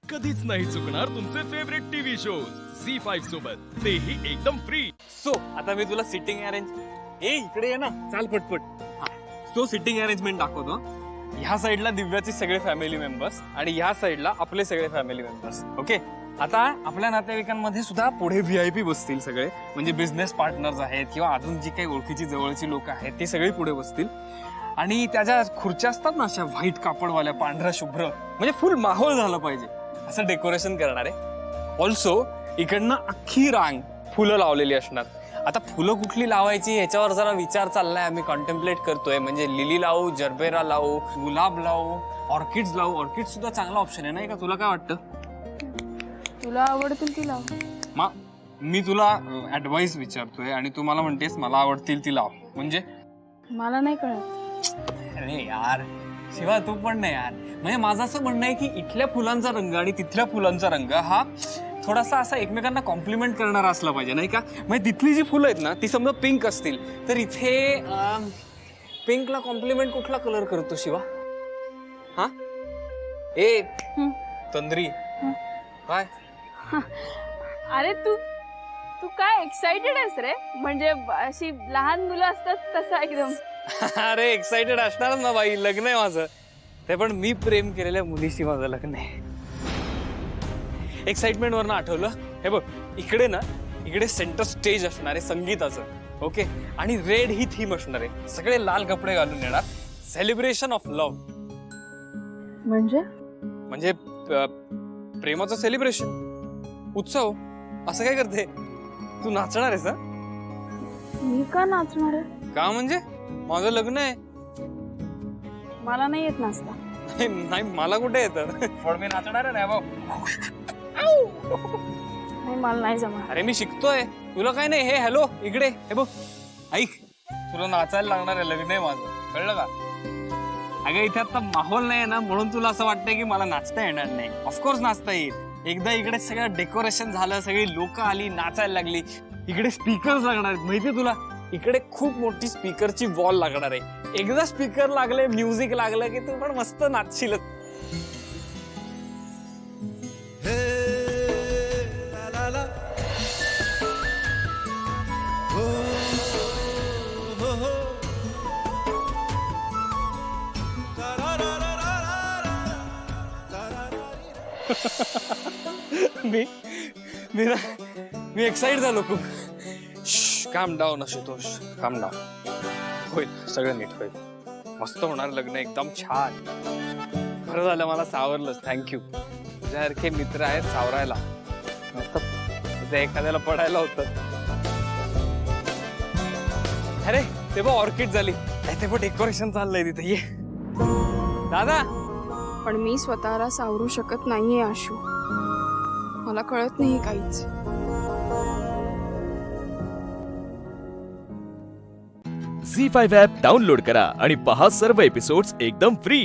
कधीच नाही चुकणार तुमचे फेवरेट टीव्ही शोज झी5 सोबत, तेही एकदम फ्री. सो आता मी तुला सिटिंग अरेंज इकडे ये ना, चाल पटपट. सो सिटिंग अरेंजमेंट दाखवतो. ह्या साईडला दिव्याचे सगळे फॅमिली मेंबर्स आणि ह्या साईडला आपले सगळे फॅमिली मेंबर्स. ओके, आता आपल्या नातेवाईकांमध्ये सुद्धा पुढे VIP बसतील सगळे, म्हणजे बिझनेस पार्टनर्स आहेत किंवा अजून जी काही ओळखीची जवळची लोक आहेत ते सगळे पुढे बसतील. आणि त्याच्या खुर्च्या असतात ना अशा व्हाईट कापडवाल्या, पांढऱ्या शुभ्र, म्हणजे फुल माहोल झालं पाहिजे असं डेकोरेशन करणार आहे. ऑल्सो इकडनं अख्खी रांग फुलं लावलेली असणार. आता फुलं कुठली लावायची याच्यावर जरा विचार चाललाय, आम्ही कॉन्टेम्प्लेट करतोय. म्हणजे लिली लावू, जरबेरा लावू, गुलाब लावू, ऑर्किड्स लावू. ऑर्किड सुद्धा चांगला ऑप्शन आहे नाही का? तुला काय वाटतं? तुला आवडतील ती लाव. मी तुला ऍडवाइस विचारतोय आणि तू मला म्हणतेस मला आवडतील ती लाव. म्हणजे मला नाही कळत. अरे यार शिवा, तू पण नाही यार. म्हणजे माझं असं म्हणणं आहे की इथल्या फुलांचा रंग आणि तिथल्या फुलांचा रंग हा थोडासा असा एकमेकांना कॉम्प्लिमेंट करणारा असला पाहिजे नाही का? म्हणजे तिथली जी फुलं आहेत ना ती समजा पिंक असतील तर इथे पिंकला कॉम्प्लिमेंट कुठला कलर करतो शिवा? हा ए तंद्री काय? अरे तू काय एक्साइटेड आहेस रे? म्हणजे अशी लहान मुलं असतात तसं एकदम. अरे एक्साइटेड असणार ना बाई, लग्न आहे माझं. ते पण मी प्रेम केलेल्या मुलीशी माझं लग्न आहे. एक्साइटमेंट वरनं आठवलं, हे बघ इकडे सेंटर स्टेज असणार आहे संगीताचं. ओके, आणि रेड ही थीम असणार आहे. सगळे लाल कपडे घालून येणार. Celebration of love. म्हणजे प्रेमाचं सेलिब्रेशन, उत्सव. असं काय करते तू? नाचणार आहेस? मी का नाचणार आहे? का म्हणजे? माझं लग्न आहे. मला नाही येत नाचता. नाही मला कुठे येतं, पण मी नाचणार आहे ना भाऊ. नाही, मला नाही जमणार. अरे मी शिकतोय, तुला काय नाही. हे हॅलो इकडे, हे बघ ऐक, तुला नाचायला लागणार आहे, लग्न आहे माझं, कळलं का? अगं इथे आता माहोल नाही ना, म्हणून तुला असं वाटतंय की मला नाचता येणार नाही. ऑफकोर्स नाचता येईल. एकदा इकडे सगळं डेकोरेशन झालं, सगळी लोक आली, नाचायला लागली. इकडे स्पीकर्स लागणार आहेत माहितीये तुला? इकडे खूप मोठी स्पीकरची वॉल लागणार आहे. एकदा स्पीकर लागले, म्युझिक लागलं की तू पण मस्त नाचशील. मी एक्साइट झालो खूप. काम डाऊन आशुतोष, काम डाऊन. होईल सगळं नीट होईल. मस्त होणार लग्न, एकदम छान. बरं झालं मला सावरलंच, थँक्यू. तुझ्यासारखे मित्र आहेत सावरायला. एखाद्याला पडायला होतं. अरे ते बघ ऑर्किड झाली, ते पण डेकोरेशन चाललंय तिथे. ये दादा. पण मी स्वतःला सावरू शकत नाहीये आशू. मला कळत नाही काहीच. झी5 ॲप डाउनलोड करा आणि पहा सर्व एपिसोड्स एकदम फ्री.